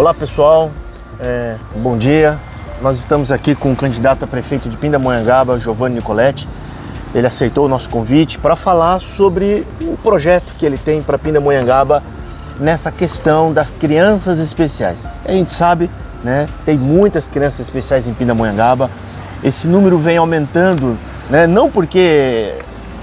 Olá pessoal, bom dia. Nós estamos aqui com o candidato a prefeito de Pindamonhangaba, Giovanni Nicoletti. Ele aceitou o nosso convite para falar sobre o projeto que ele tem para Pindamonhangaba nessa questão das crianças especiais. A gente sabe, né, tem muitas crianças especiais em Pindamonhangaba. Esse número vem aumentando, né, não porque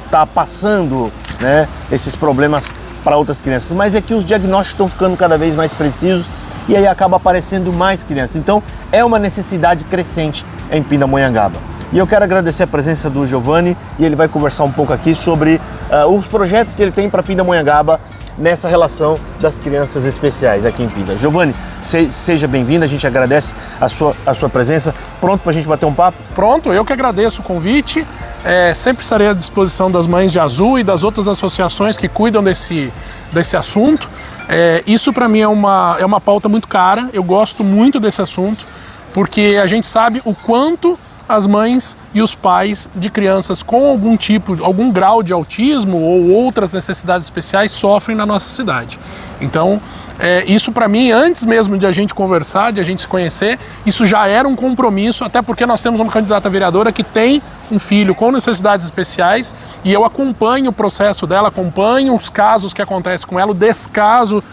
está passando, né, esses problemas para outras crianças, mas é que os diagnósticos estão ficando cada vez mais precisos e aí acaba aparecendo mais crianças. Então é uma necessidade crescente em Pindamonhangaba. E eu quero agradecer a presença do Giovanni e ele vai conversar um pouco aqui sobre os projetos que ele tem para Pindamonhangaba nessa relação das crianças especiais aqui em Pinda. Giovanni, seja bem-vindo, a gente agradece a sua presença. Pronto para a gente bater um papo? Pronto, eu que agradeço o convite. Sempre estarei à disposição das Mães de Azul e das outras associações que cuidam desse assunto. Isso para mim é uma pauta muito cara, eu gosto muito desse assunto, porque a gente sabe o quanto as mães e os pais de crianças com algum grau de autismo ou outras necessidades especiais sofrem na nossa cidade. Então, isso para mim, antes mesmo de a gente conversar, de a gente se conhecer, isso já era um compromisso, até porque nós temos uma candidata a vereadora que tem um filho com necessidades especiais e eu acompanho o processo dela, acompanho os casos que acontecem com ela, o descaso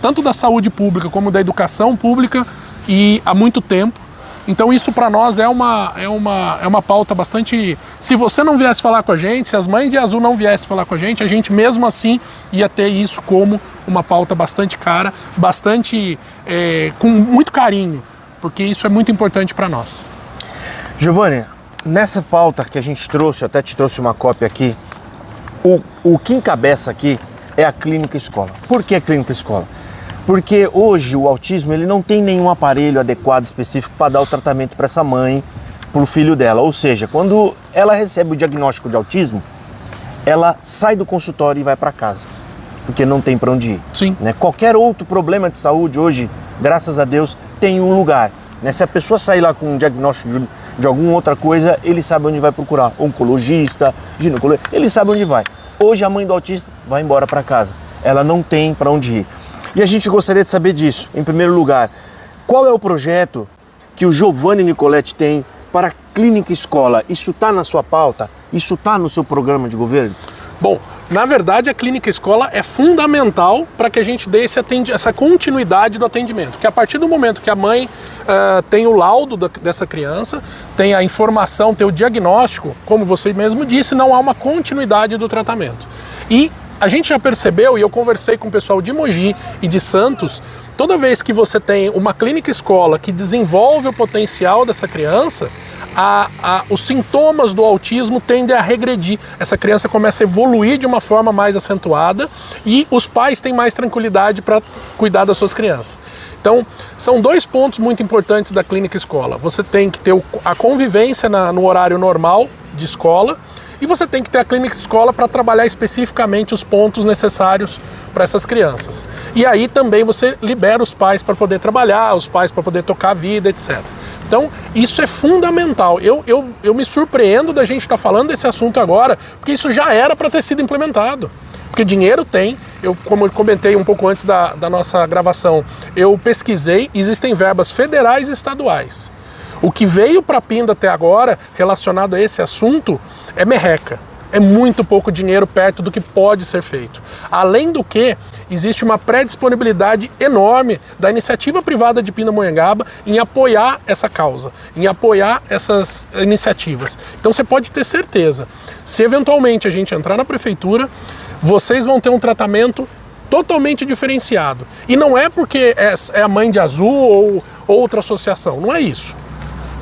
tanto da saúde pública como da educação pública e há muito tempo. Então isso para nós é uma pauta bastante... Se você não viesse falar com a gente, se as Mães de Azul não viessem falar com a gente mesmo assim ia ter isso como uma pauta bastante cara, com muito carinho, porque isso é muito importante para nós. Giovanni, nessa pauta que a gente trouxe, eu até te trouxe uma cópia aqui, o que encabeça aqui é a clínica escola. Por que a clínica escola? Porque hoje o autismo ele não tem nenhum aparelho adequado, específico para dar o tratamento para essa mãe, para o filho dela. Ou seja, quando ela recebe o diagnóstico de autismo, ela sai do consultório e vai para casa, porque não tem para onde ir. Sim. Né? Qualquer outro problema de saúde hoje, graças a Deus, tem um lugar. Né? Se a pessoa sair lá com um diagnóstico de alguma outra coisa, ele sabe onde vai procurar. Oncologista, ginecologista, ele sabe onde vai. Hoje a mãe do autista vai embora para casa. Ela não tem para onde ir. E a gente gostaria de saber disso. Em primeiro lugar, qual é o projeto que o Giovanni Nicoletti tem para a clínica escola? Isso está na sua pauta? Isso está no seu programa de governo? Bom, na verdade a clínica escola é fundamental para que a gente dê essa continuidade do atendimento. Porque a partir do momento que a mãe tem o laudo dessa criança, tem a informação, tem o diagnóstico, como você mesmo disse, não há uma continuidade do tratamento. E a gente já percebeu, e eu conversei com o pessoal de Mogi e de Santos, toda vez que você tem uma clínica escola que desenvolve o potencial dessa criança, os sintomas do autismo tendem a regredir. Essa criança começa a evoluir de uma forma mais acentuada e os pais têm mais tranquilidade para cuidar das suas crianças. Então, são dois pontos muito importantes da clínica escola. Você tem que ter a convivência no horário normal de escola, e você tem que ter a clínica escola para trabalhar especificamente os pontos necessários para essas crianças. E aí também você libera os pais para poder trabalhar, os pais para poder tocar a vida, etc. Então, isso é fundamental. Eu me surpreendo da gente estar falando desse assunto agora, porque isso já era para ter sido implementado. Porque dinheiro tem, como eu comentei um pouco antes da nossa gravação, eu pesquisei, existem verbas federais e estaduais. O que veio para Pinda até agora, relacionado a esse assunto, é merreca. É muito pouco dinheiro perto do que pode ser feito. Além do que, existe uma pré-disponibilidade enorme da iniciativa privada de Pindamonhangaba em apoiar essa causa, em apoiar essas iniciativas. Então você pode ter certeza, se eventualmente a gente entrar na prefeitura, vocês vão ter um tratamento totalmente diferenciado. E não é porque é a Mãe de Azul ou outra associação, não é isso.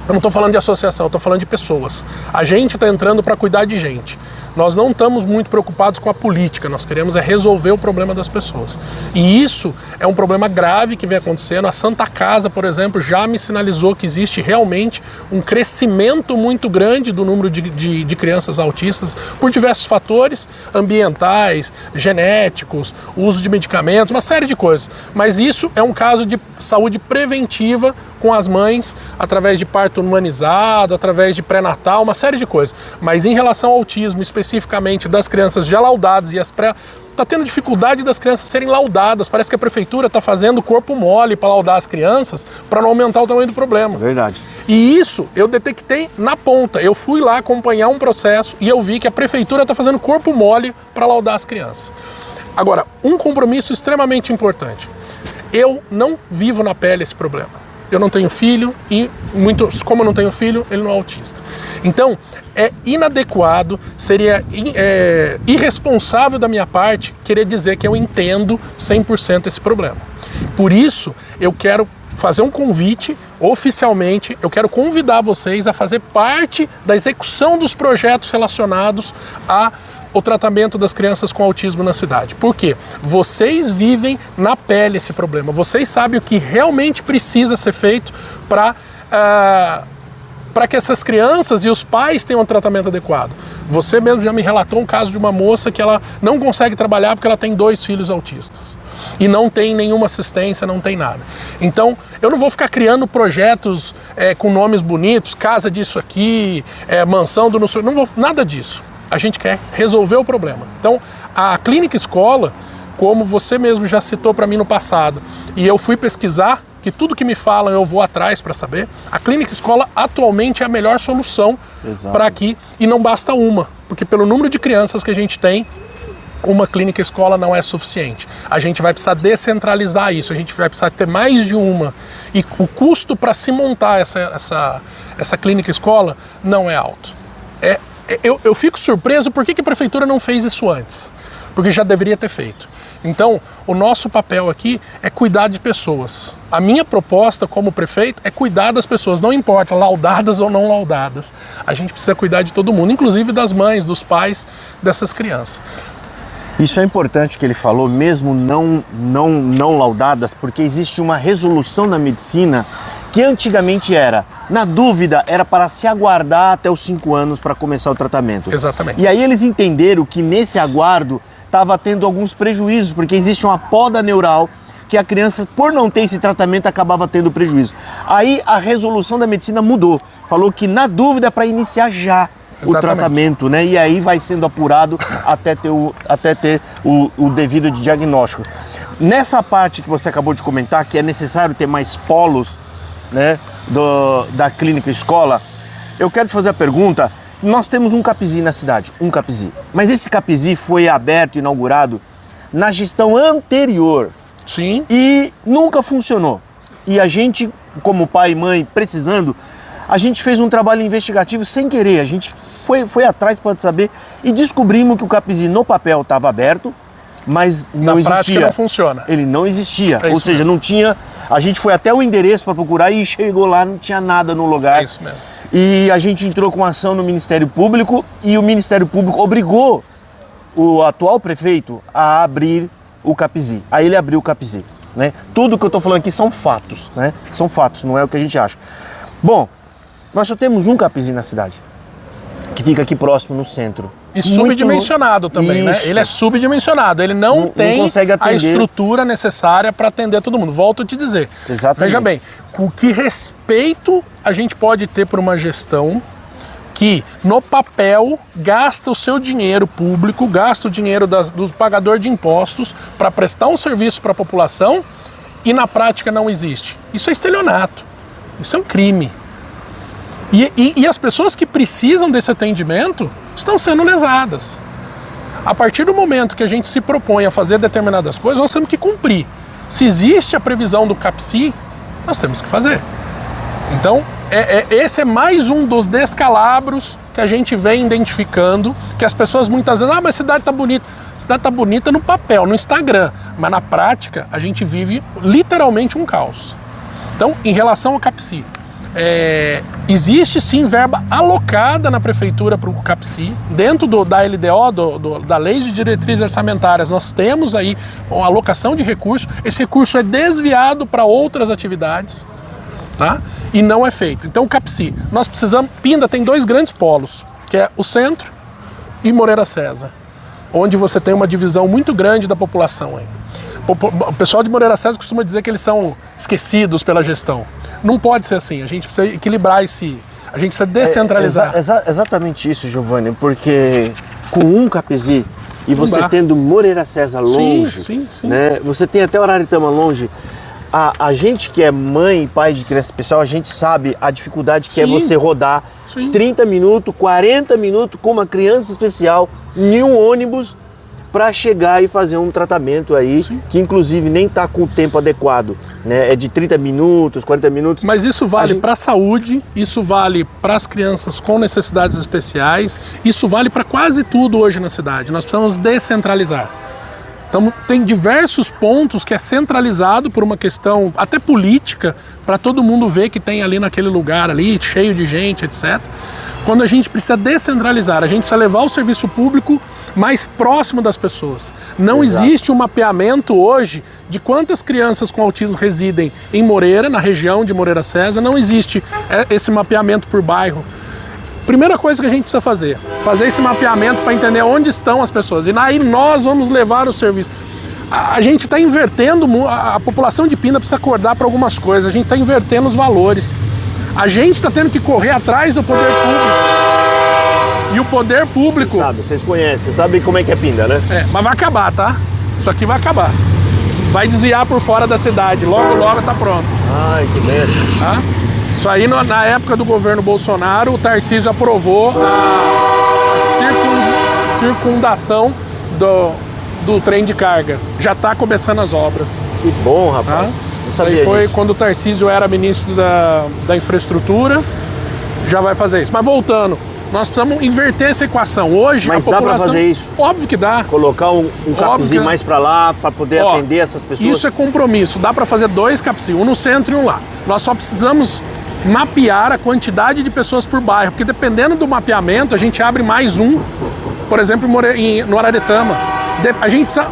Eu não estou falando de associação, eu estou falando de pessoas. A gente está entrando para cuidar de gente. Nós não estamos muito preocupados com a política, nós queremos resolver o problema das pessoas. E isso é um problema grave que vem acontecendo. A Santa Casa, por exemplo, já me sinalizou que existe realmente um crescimento muito grande do número de crianças autistas por diversos fatores ambientais, genéticos, uso de medicamentos, uma série de coisas. Mas isso é um caso de saúde preventiva com as mães, através de parto humanizado, através de pré-natal, uma série de coisas. Mas em relação ao autismo, especificamente das crianças já laudadas e as está tendo dificuldade das crianças serem laudadas. Parece que a prefeitura está fazendo corpo mole para laudar as crianças para não aumentar o tamanho do problema. Verdade. E isso eu detectei na ponta. Eu fui lá acompanhar um processo e eu vi que a prefeitura está fazendo corpo mole para laudar as crianças. Agora, um compromisso extremamente importante. Eu não vivo na pele esse problema. Eu não tenho filho e, como eu não tenho filho, ele não é autista. Então, é inadequado, seria irresponsável da minha parte querer dizer que eu entendo 100% esse problema. Por isso, eu quero fazer um convite oficialmente, eu quero convidar vocês a fazer parte da execução dos projetos relacionados ao tratamento das crianças com autismo na cidade. Por quê? Vocês vivem na pele esse problema, vocês sabem o que realmente precisa ser feito para que essas crianças e os pais tenham um tratamento adequado. Você mesmo já me relatou um caso de uma moça que ela não consegue trabalhar porque ela tem 2 filhos autistas. E não tem nenhuma assistência, não tem nada. Então, eu não vou ficar criando projetos com nomes bonitos, casa disso aqui, mansão do... Não vou, nada disso. A gente quer resolver o problema. Então, a clínica escola, como você mesmo já citou para mim no passado, e eu fui pesquisar, que tudo que me falam eu vou atrás para saber, a clínica escola atualmente é a melhor solução para aqui, e não basta uma, porque pelo número de crianças que a gente tem, uma clínica escola não é suficiente. A gente vai precisar descentralizar isso, a gente vai precisar ter mais de uma, e o custo para se montar essa clínica escola não é alto. Eu fico surpreso por que a prefeitura não fez isso antes, porque já deveria ter feito. Então, o nosso papel aqui é cuidar de pessoas. A minha proposta como prefeito é cuidar das pessoas, não importa, laudadas ou não laudadas. A gente precisa cuidar de todo mundo, inclusive das mães, dos pais dessas crianças. Isso é importante que ele falou, mesmo não laudadas, porque existe uma resolução na medicina que antigamente na dúvida, era para se aguardar até os 5 anos para começar o tratamento. Exatamente. E aí eles entenderam que nesse aguardo estava tendo alguns prejuízos, porque existe uma poda neural que a criança, por não ter esse tratamento, acabava tendo prejuízo. Aí a resolução da medicina mudou, falou que na dúvida é para iniciar já o tratamento, né? E aí vai sendo apurado até ter o devido diagnóstico. Nessa parte que você acabou de comentar, que é necessário ter mais polos, né, da clínica escola, eu quero te fazer a pergunta. Nós temos um CAPSI na cidade, mas esse CAPSI foi aberto, inaugurado na gestão anterior. Sim. E nunca funcionou. E a gente, como pai e mãe, precisando, a gente fez um trabalho investigativo sem querer, a gente foi atrás para saber e descobrimos que o CAPSI no papel estava aberto, mas não existia. Na prática não funciona. Ele não existia, ou seja, mesmo. Não tinha. A gente foi até o endereço para procurar e chegou lá, não tinha nada no lugar. É isso mesmo. E a gente entrou com ação no Ministério Público e o Ministério Público obrigou o atual prefeito a abrir o CAPSI. Aí ele abriu o CAPSI, né? Tudo que eu estou falando aqui são fatos, né? São fatos, não é o que a gente acha. Bom, nós só temos um CAPSI na cidade, que fica aqui próximo no centro. E subdimensionado também, né? Ele é subdimensionado, ele não tem a estrutura necessária para atender todo mundo. Volto a te dizer. Exatamente. Veja bem, com que respeito a gente pode ter por uma gestão que, no papel, gasta o seu dinheiro público, gasta o dinheiro do pagador de impostos para prestar um serviço para a população e, na prática, não existe. Isso é estelionato. Isso é um crime. E as pessoas que precisam desse atendimento estão sendo lesadas. A partir do momento que a gente se propõe a fazer determinadas coisas, nós temos que cumprir. Se existe a previsão do CAPSI, nós temos que fazer. Então, esse é mais um dos descalabros que a gente vem identificando, que as pessoas muitas vezes, mas a cidade está bonita. A cidade está bonita no papel, no Instagram, mas na prática a gente vive literalmente um caos. Então, em relação ao CAPSI, existe sim verba alocada na prefeitura para o CAPSI, dentro da LDO, da Lei de Diretrizes Orçamentárias, nós temos aí uma alocação de recurso, esse recurso é desviado para outras atividades, tá? E não é feito. Então o CAPSI, nós precisamos, Pinda tem 2 grandes polos, que é o centro e Moreira César, onde você tem uma divisão muito grande da população aí. O pessoal de Moreira César costuma dizer que eles são esquecidos pela gestão. Não pode ser assim, a gente precisa equilibrar a gente precisa descentralizar. Exatamente isso, Giovanni, porque com um CAPSI E você tendo Moreira César longe, sim. né? Você tem até o Araretama longe. A gente que é mãe e pai de criança especial, a gente sabe a dificuldade que é você rodar 30 minutos, 40 minutos com uma criança especial em um ônibus para chegar e fazer um tratamento aí, que inclusive nem está com o tempo adequado, né? É de 30 minutos, 40 minutos. Mas isso vale para a saúde, isso vale para as crianças com necessidades especiais, isso vale para quase tudo hoje na cidade. Nós precisamos descentralizar. Então, tem diversos pontos que é centralizado por uma questão até política, para todo mundo ver que tem ali naquele lugar ali, cheio de gente, etc. Quando a gente precisa descentralizar, a gente precisa levar o serviço público mais próximo das pessoas. Não existe um mapeamento hoje de quantas crianças com autismo residem em Moreira, na região de Moreira César, não existe esse mapeamento por bairro. Primeira coisa que a gente precisa fazer esse mapeamento para entender onde estão as pessoas. E aí nós vamos levar o serviço. A gente está invertendo, a população de Pinda precisa acordar para algumas coisas, a gente está invertendo os valores. A gente está tendo que correr atrás do poder público. E o poder público... Vocês conhecem, vocês sabem como é que é Pinda, né? Mas vai acabar, tá? Isso aqui vai acabar. Vai desviar por fora da cidade, logo está pronto. Ai, que merda. Tá? Isso aí, na época do governo Bolsonaro, o Tarcísio aprovou a circundação do trem de carga. Já está começando as obras. Que bom, rapaz. Isso aí foi quando o Tarcísio era ministro da infraestrutura, já vai fazer isso. Mas voltando, nós precisamos inverter essa equação. Hoje, mas a população... dá para fazer isso? Óbvio que dá. Colocar um CAPzinho mais para lá, para poder atender essas pessoas? Isso é compromisso. Dá para fazer 2 CAPzinhos, um no centro e um lá. Nós só precisamos mapear a quantidade de pessoas por bairro, porque dependendo do mapeamento, a gente abre mais um, por exemplo, no Araretama. A gente precisa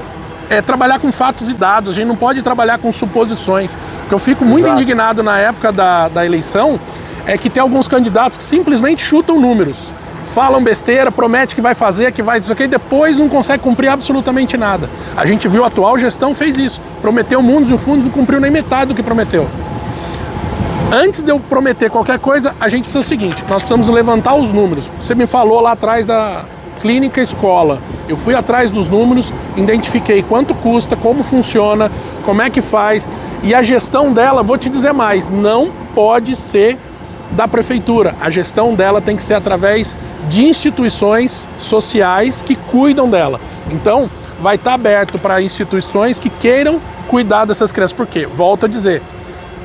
trabalhar com fatos e dados, a gente não pode trabalhar com suposições. O que eu fico muito indignado na época da eleição é que tem alguns candidatos que simplesmente chutam números, falam besteira, promete que vai fazer, que vai isso aqui, e depois não consegue cumprir absolutamente nada. A gente viu a atual gestão fez isso, prometeu mundos e fundos, não cumpriu nem metade do que prometeu. Antes de eu prometer qualquer coisa, a gente precisa do seguinte, nós precisamos levantar os números. Você me falou lá atrás da clínica escola. Eu fui atrás dos números, identifiquei quanto custa, como funciona, como é que faz. E a gestão dela, vou te dizer mais, não pode ser da prefeitura. A gestão dela tem que ser através de instituições sociais que cuidam dela. Então, vai estar aberto para instituições que queiram cuidar dessas crianças. Por quê? Volto a dizer,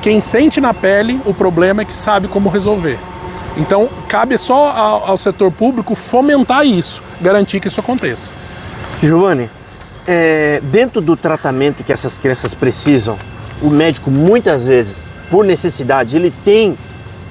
quem sente na pele o problema é que sabe como resolver. Então, cabe só ao setor público fomentar isso, garantir que isso aconteça. Giovanni, dentro do tratamento que essas crianças precisam, o médico, muitas vezes, por necessidade, ele tem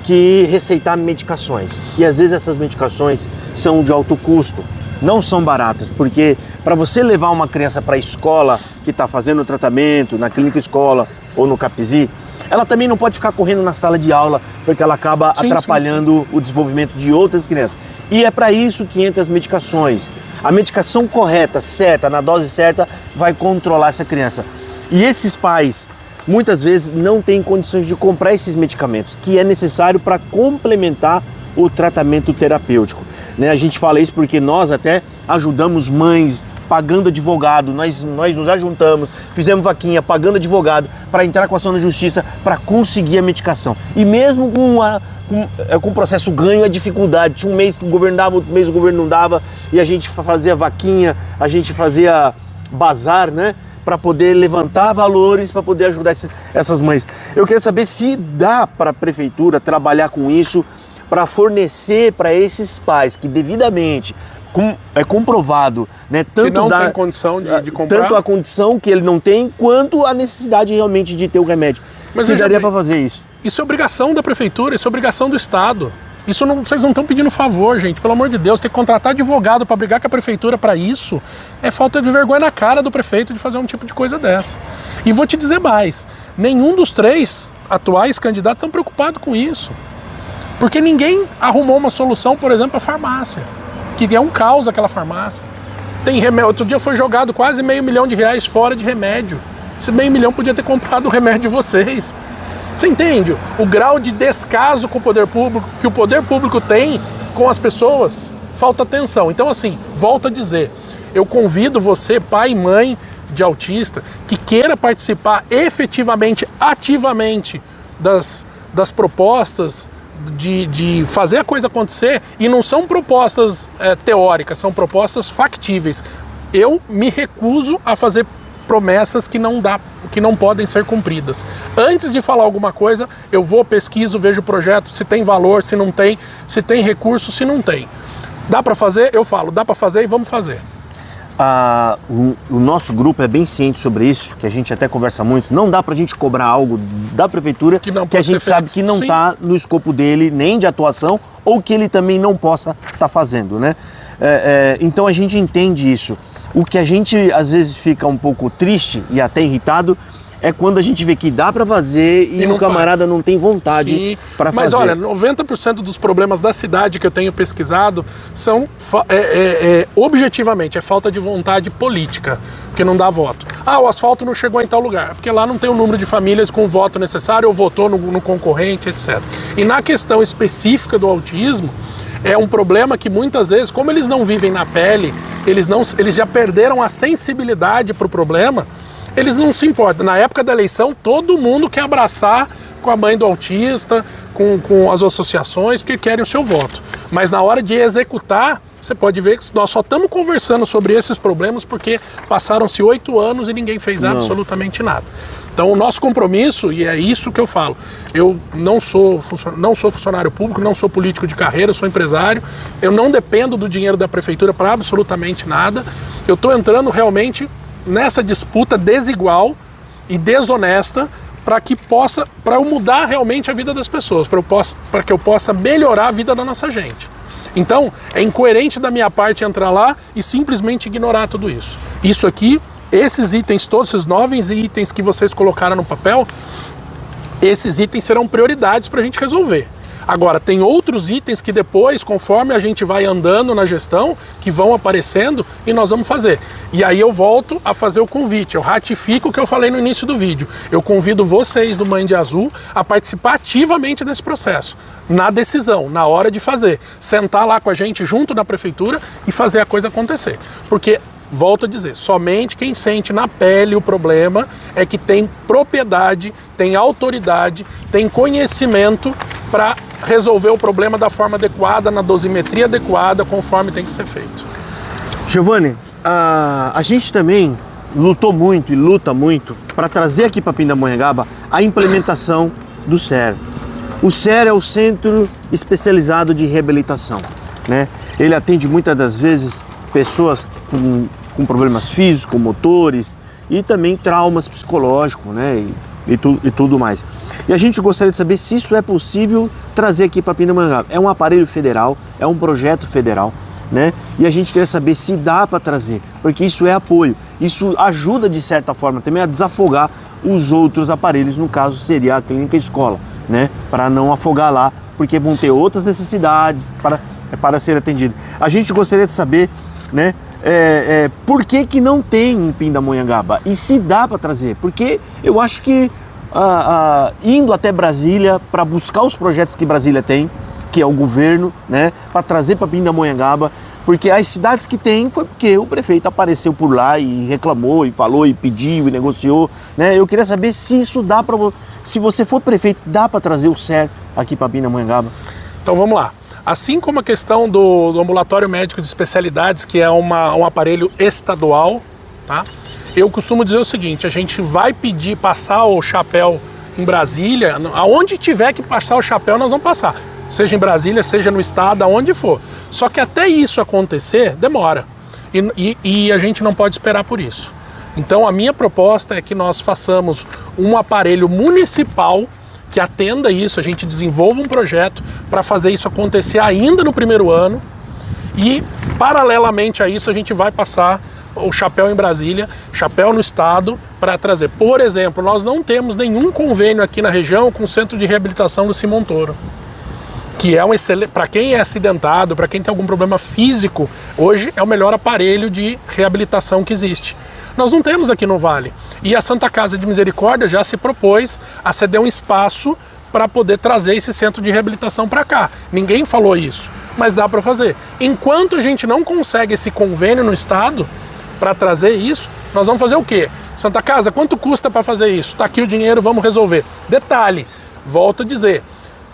que receitar medicações. E às vezes essas medicações são de alto custo, não são baratas, porque para você levar uma criança para a escola que está fazendo o tratamento, na clínica escola ou no CAPZI, ela também não pode ficar correndo na sala de aula, porque ela acaba atrapalhando o desenvolvimento de outras crianças. E é para isso que entram as medicações. A medicação correta, certa, na dose certa, vai controlar essa criança. E esses pais, muitas vezes, não têm condições de comprar esses medicamentos, que é necessário para complementar o tratamento terapêutico. Né? A gente fala isso porque nós até ajudamos mães pagando advogado, nós nos ajuntamos, fizemos vaquinha, pagando advogado para entrar com ação na justiça para conseguir a medicação. E mesmo com o processo ganho, a dificuldade, tinha um mês que o governo dava, outro mês o governo não dava, e a gente fazia vaquinha, a gente fazia bazar, né? Para poder levantar valores, para poder ajudar essas mães. Eu queria saber se dá para a prefeitura trabalhar com isso, para fornecer para esses pais que devidamente é comprovado, né? Tanto que não tem condição de comprar. Tanto a condição que ele não tem, quanto a necessidade realmente de ter o remédio. Mas se daria para fazer isso? Isso é obrigação da prefeitura, isso é obrigação do Estado. Vocês não estão pedindo favor, gente. Pelo amor de Deus, ter que contratar advogado para brigar com a prefeitura para isso é falta de vergonha na cara do prefeito de fazer um tipo de coisa dessa. E vou te dizer mais, nenhum dos 3 atuais candidatos estão preocupados com isso. Porque ninguém arrumou uma solução, por exemplo, para a farmácia, que é um caos aquela farmácia. Tem remédio. Outro dia foi jogado quase R$500 mil fora de remédio. Esse R$500 mil podia ter comprado o remédio de vocês. Você entende o grau de descaso com o poder público que o poder público tem com as pessoas? Falta atenção. Então, assim, volto a dizer, Eu convido você, pai e mãe de autista, que queira participar efetivamente, ativamente das propostas de fazer a coisa acontecer, e não são propostas teóricas, são propostas factíveis. Eu me recuso a fazer promessas que não podem ser cumpridas. Antes de falar alguma coisa, eu vou, pesquiso, vejo o projeto, se tem valor, se não tem, se tem recurso, se não tem. Dá para fazer? Eu falo, dá para fazer e vamos fazer. O nosso grupo é bem ciente sobre isso, que a gente até conversa muito. Não dá pra gente cobrar algo da prefeitura que a gente sabe que não está no escopo dele, nem de atuação, ou que ele também não possa estar fazendo, né? Então a gente entende isso. O que a gente às vezes fica um pouco triste e até irritado é quando a gente vê que dá para fazer e o camarada não tem vontade para fazer. Mas olha, 90% dos problemas da cidade que eu tenho pesquisado são, objetivamente, é falta de vontade política, porque não dá voto. O asfalto não chegou em tal lugar, porque lá não tem o número de famílias com o voto necessário, ou votou no concorrente, etc. E na questão específica do autismo, é um problema que muitas vezes, como eles não vivem na pele, eles já perderam a sensibilidade para o problema, eles não se importam. Na época da eleição, todo mundo quer abraçar com a mãe do autista, com as associações, porque querem o seu voto. Mas na hora de executar, você pode ver que nós só estamos conversando sobre esses problemas porque passaram-se 8 anos e ninguém fez absolutamente nada. Então o nosso compromisso, e é isso que eu falo, eu não sou funcionário público, não sou político de carreira, sou empresário, eu não dependo do dinheiro da prefeitura para absolutamente nada, eu estou entrando realmente nessa disputa desigual e desonesta para eu mudar realmente a vida das pessoas, para que eu possa melhorar a vida da nossa gente. Então, é incoerente da minha parte entrar lá e simplesmente ignorar tudo isso. Isso aqui, esses itens, todos esses 9 itens que vocês colocaram no papel, esses itens serão prioridades para a gente resolver. Agora, tem outros itens que depois, conforme a gente vai andando na gestão, que vão aparecendo e nós vamos fazer. E aí eu volto a fazer o convite, eu ratifico o que eu falei no início do vídeo. Eu convido vocês do Mãe de Azul a participar ativamente desse processo, na decisão, na hora de fazer. Sentar lá com a gente junto na prefeitura e fazer a coisa acontecer. Porque, volto a dizer, somente quem sente na pele o problema é que tem propriedade, tem autoridade, tem conhecimento para resolver o problema da forma adequada, na dosimetria adequada, conforme tem que ser feito. Giovanni, a gente também lutou muito e luta muito para trazer aqui para Pindamonhangaba a implementação do CER. O CER é o Centro Especializado de Reabilitação, né? Ele atende muitas das vezes pessoas com problemas físicos, motores e também traumas psicológicos, né? E tudo mais. E a gente gostaria de saber se isso é possível trazer aqui para Pindamonhangaba. É um aparelho federal, é um projeto federal, né? E a gente queria saber se dá para trazer, porque isso é apoio. Isso ajuda de certa forma também a desafogar os outros aparelhos, no caso seria a clínica escola, né? Para não afogar lá, porque vão ter outras necessidades para ser atendido. A gente gostaria de saber, né? Por que não tem em Pindamonhangaba? E se dá para trazer? Porque eu acho que indo até Brasília para buscar os projetos que Brasília tem, que é o governo, né, para trazer para Pindamonhangaba, porque as cidades que tem foi porque o prefeito apareceu por lá e reclamou e falou e pediu e negociou, né? Eu queria saber se isso dá para, se você for prefeito, dá para trazer o CER aqui para Pindamonhangaba? Então vamos lá. Assim como a questão do ambulatório médico de especialidades, que é um aparelho estadual, tá? Eu costumo dizer o seguinte, a gente vai passar o chapéu em Brasília, aonde tiver que passar o chapéu nós vamos passar. Seja em Brasília, seja no estado, aonde for. Só que até isso acontecer, demora. E a gente não pode esperar por isso. Então a minha proposta é que nós façamos um aparelho municipal que atenda isso, a gente desenvolva um projeto para fazer isso acontecer ainda no primeiro ano e, paralelamente a isso, a gente vai passar o chapéu em Brasília, chapéu no estado, para trazer. Por exemplo, nós não temos nenhum convênio aqui na região com o Centro de Reabilitação do Simão Toro, que é um excelente, para quem é acidentado, para quem tem algum problema físico, hoje é o melhor aparelho de reabilitação que existe. Nós não temos aqui no Vale. E a Santa Casa de Misericórdia já se propôs a ceder um espaço para poder trazer esse centro de reabilitação para cá. Ninguém falou isso, mas dá para fazer. Enquanto a gente não consegue esse convênio no estado, para trazer isso, nós vamos fazer o quê? Santa Casa, quanto custa para fazer isso? Está aqui o dinheiro, vamos resolver. Detalhe, volto a dizer,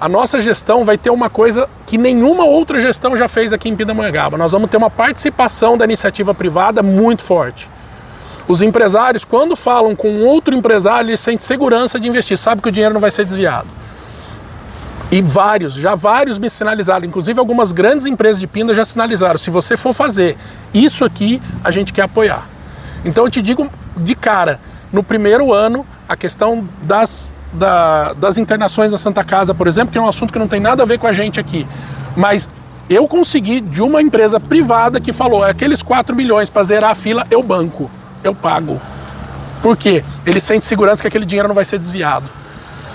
a nossa gestão vai ter uma coisa que nenhuma outra gestão já fez aqui em Pindamonhangaba. Nós vamos ter uma participação da iniciativa privada muito forte. Os empresários, quando falam com outro empresário, eles sentem segurança de investir, sabe que o dinheiro não vai ser desviado. E vários me sinalizaram, inclusive algumas grandes empresas de Pinda já sinalizaram, se você for fazer isso aqui, a gente quer apoiar. Então eu te digo de cara, no primeiro ano, a questão das internações na Santa Casa, por exemplo, que é um assunto que não tem nada a ver com a gente aqui, mas eu consegui de uma empresa privada que falou, aqueles 4 milhões para zerar a fila, eu banco, eu pago. Por quê? Ele sente segurança que aquele dinheiro não vai ser desviado.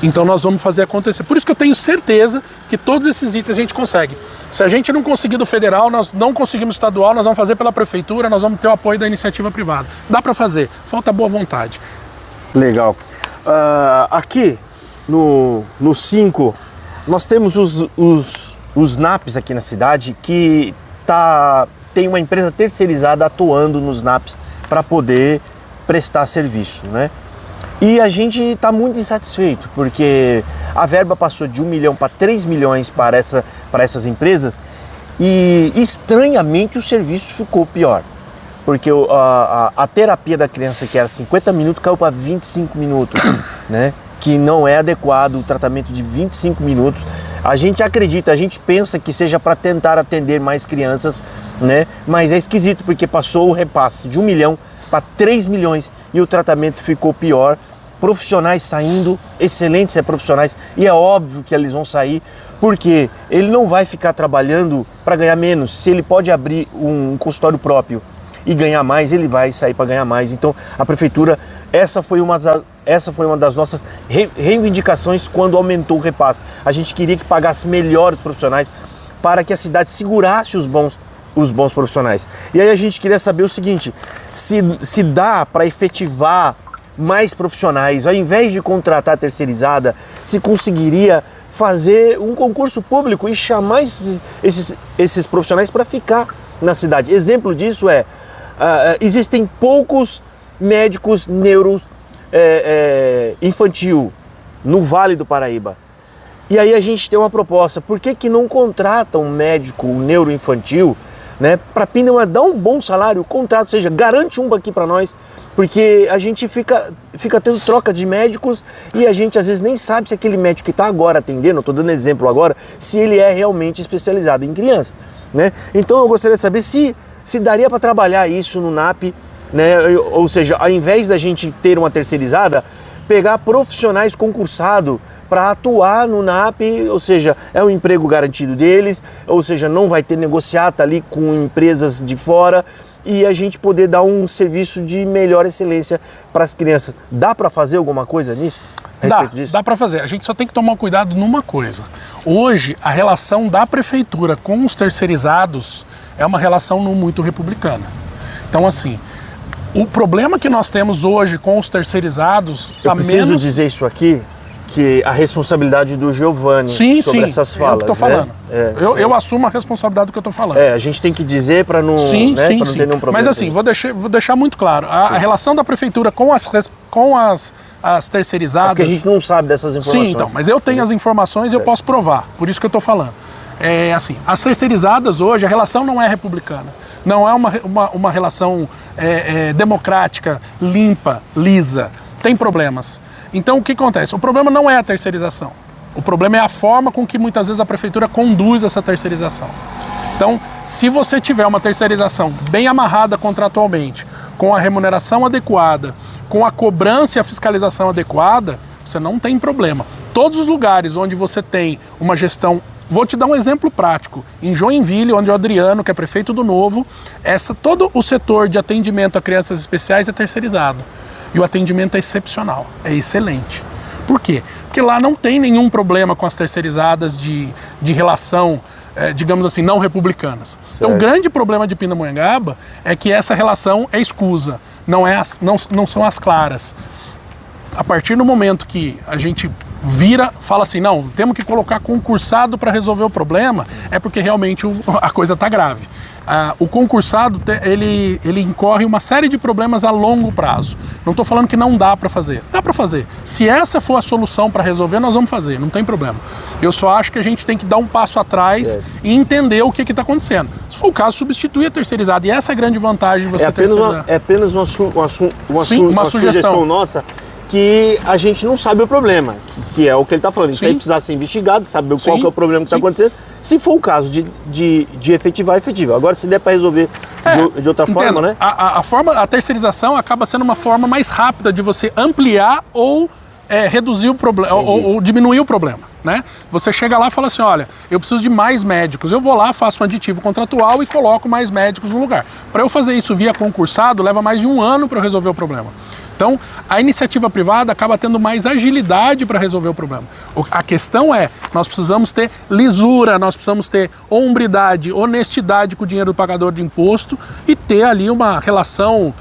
Então nós vamos fazer acontecer. Por isso que eu tenho certeza que todos esses itens a gente consegue. Se a gente não conseguir do federal, nós não conseguimos estadual, nós vamos fazer pela prefeitura, nós vamos ter o apoio da iniciativa privada. Dá para fazer, falta boa vontade. Legal. Aqui no 5, nós temos os NAPs aqui na cidade que tem uma empresa terceirizada atuando nos NAPs para poder prestar serviço, né? E a gente está muito insatisfeito, porque a verba passou de 1 milhão para 3 milhões para essas empresas e estranhamente o serviço ficou pior. Porque a terapia da criança, que era 50 minutos, caiu para 25 minutos, né? Que não é adequado o tratamento de 25 minutos. A gente acredita, a gente pensa que seja para tentar atender mais crianças, né? Mas é esquisito, porque passou o repasse de 1 milhão para 3 milhões e o tratamento ficou pior. Profissionais saindo, excelentes profissionais, e é óbvio que eles vão sair, porque ele não vai ficar trabalhando para ganhar menos. Se ele pode abrir um consultório próprio e ganhar mais, ele vai sair para ganhar mais. Então a prefeitura, essa foi uma das nossas reivindicações quando aumentou o repasse. A gente queria que pagasse melhor os profissionais para que a cidade segurasse os bons profissionais. E aí a gente queria saber o seguinte, se dá para efetivar mais profissionais, ao invés de contratar terceirizada, se conseguiria fazer um concurso público e chamar esses profissionais para ficar na cidade. Exemplo disso existem poucos médicos infantil no Vale do Paraíba. E aí a gente tem uma proposta, por que não contrata um médico neuroinfantil, né, para Pindamonhangaba dar um bom salário, contrato, ou seja, garante um aqui para nós, porque a gente fica tendo troca de médicos e a gente às vezes nem sabe se aquele médico que está agora atendendo, estou dando exemplo agora, se ele é realmente especializado em criança, né? Então eu gostaria de saber se daria para trabalhar isso no NAP, né? Ou seja, ao invés da gente ter uma terceirizada, pegar profissionais concursados para atuar no NAP, ou seja, é um emprego garantido deles, ou seja, não vai ter negociata ali com empresas de fora e a gente poder dar um serviço de melhor excelência para as crianças. Dá para fazer alguma coisa nisso? A respeito disso? Dá para fazer. A gente só tem que tomar cuidado numa coisa. Hoje, a relação da prefeitura com os terceirizados é uma relação não muito republicana. Então, assim, o problema que nós temos hoje com os terceirizados... Eu preciso dizer isso aqui, que a responsabilidade do Giovanni sobre essas falas. É o que eu tô falando. Eu assumo a responsabilidade do que eu tô falando. A gente tem que dizer para não, pra não ter nenhum problema. Mas assim, vou deixar muito claro. A relação da prefeitura com as terceirizadas... Porque a gente não sabe dessas informações. Sim, então, mas eu tenho as informações e eu posso provar. Por isso que eu tô falando. Assim, as terceirizadas hoje, a relação não é republicana. Não é uma relação democrática, limpa, lisa. Tem problemas. Então, o que acontece? O problema não é a terceirização. O problema é a forma com que muitas vezes a prefeitura conduz essa terceirização. Então, se você tiver uma terceirização bem amarrada contratualmente, com a remuneração adequada, com a cobrança e a fiscalização adequada, você não tem problema. Todos os lugares onde você tem uma gestão... Vou te dar um exemplo prático. Em Joinville, onde o Adriano, que é prefeito do Novo, todo o setor de atendimento a crianças especiais é terceirizado. E o atendimento é excepcional, é excelente. Por quê? Porque lá não tem nenhum problema com as terceirizadas de relação, digamos assim, não republicanas. Certo. Então o grande problema de Pindamonhangaba é que essa relação é escusa, não são as claras. A partir do momento que a gente fala assim, não, temos que colocar concursado para resolver o problema, é porque realmente a coisa está grave. O concursado, ele incorre uma série de problemas a longo prazo. Não estou falando que não dá para fazer. Dá para fazer. Se essa for a solução para resolver, nós vamos fazer, não tem problema. Eu só acho que a gente tem que dar um passo atrás e entender o que está acontecendo. Se for o caso, substituir a terceirizada. E essa é a grande vantagem de você terceirizar. É apenas uma sugestão nossa, que a gente não sabe o problema, que é o que ele está falando. Isso aí precisa ser investigado, saber qual que é o problema que está acontecendo. Se for o caso de efetivar, efetiva. Agora, se der para resolver de outra forma, né? A terceirização acaba sendo uma forma mais rápida de você ampliar ou reduzir o problema, ou diminuir o problema, né? Você chega lá e fala assim, olha, eu preciso de mais médicos. Eu vou lá, faço um aditivo contratual e coloco mais médicos no lugar. Para eu fazer isso via concursado, leva mais de 1 ano para eu resolver o problema. Então, a iniciativa privada acaba tendo mais agilidade para resolver o problema. A questão é, nós precisamos ter lisura, nós precisamos ter hombridade, honestidade com o dinheiro do pagador de imposto e ter ali uma relação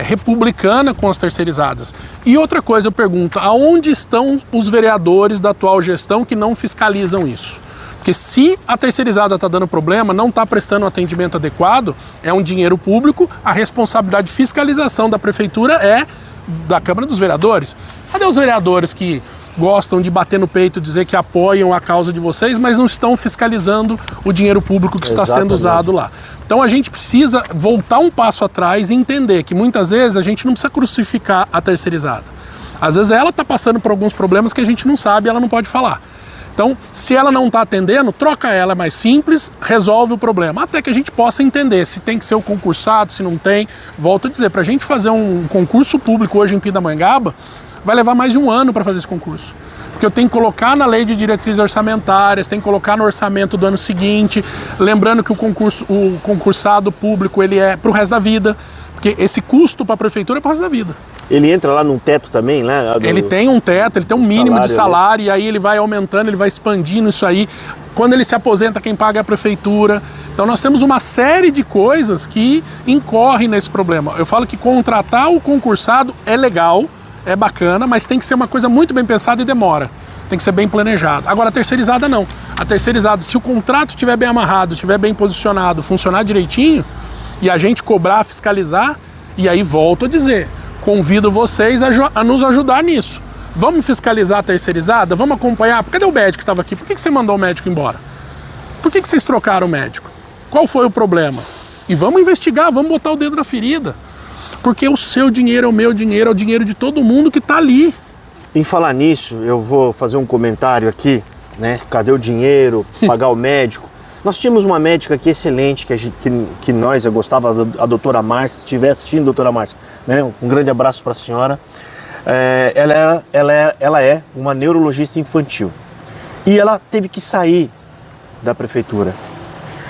republicana com as terceirizadas. E outra coisa, eu pergunto, aonde estão os vereadores da atual gestão que não fiscalizam isso? Porque se a terceirizada está dando problema, não está prestando um atendimento adequado, é um dinheiro público, a responsabilidade de fiscalização da prefeitura é da Câmara dos Vereadores. Cadê os vereadores que gostam de bater no peito, dizer que apoiam a causa de vocês, mas não estão fiscalizando o dinheiro público que está sendo usado lá? Então a gente precisa voltar um passo atrás e entender que muitas vezes a gente não precisa crucificar a terceirizada. Às vezes ela está passando por alguns problemas que a gente não sabe e ela não pode falar. Então, se ela não está atendendo, troca ela, é mais simples, resolve o problema. Até que a gente possa entender se tem que ser o concursado, se não tem. Volto a dizer, para a gente fazer um concurso público hoje em Pindamonhangaba, vai levar mais de 1 ano para fazer esse concurso. Porque eu tenho que colocar na lei de diretrizes orçamentárias, tenho que colocar no orçamento do ano seguinte, lembrando que o concursado público ele é para o resto da vida, porque esse custo para a prefeitura é para o resto da vida. Ele entra lá num teto também, né? Ele tem um teto, ele tem um mínimo de salário, e aí ele vai aumentando, ele vai expandindo isso aí. Quando ele se aposenta, quem paga é a prefeitura. Então nós temos uma série de coisas que incorrem nesse problema. Eu falo que contratar o concursado é legal, é bacana, mas tem que ser uma coisa muito bem pensada e demora. Tem que ser bem planejado. Agora a terceirizada não. A terceirizada, se o contrato estiver bem amarrado, estiver bem posicionado, funcionar direitinho, e a gente cobrar, fiscalizar, e aí volto a dizer, convido vocês a nos ajudar nisso. Vamos fiscalizar a terceirizada? Vamos acompanhar? Cadê o médico que estava aqui? Por que você mandou o médico embora? Por que vocês trocaram o médico? Qual foi o problema? E vamos investigar, vamos botar o dedo na ferida. Porque o seu dinheiro é o meu dinheiro, é o dinheiro de todo mundo que está ali. Em falar nisso, eu vou fazer um comentário aqui, né? Cadê o dinheiro? Pagar o médico? Nós tínhamos uma médica aqui excelente, que nós, eu gostava, a doutora Márcia, se estiver assistindo, doutora Márcia, né? Um grande abraço para a senhora. Ela é uma neurologista infantil. E ela teve que sair da prefeitura.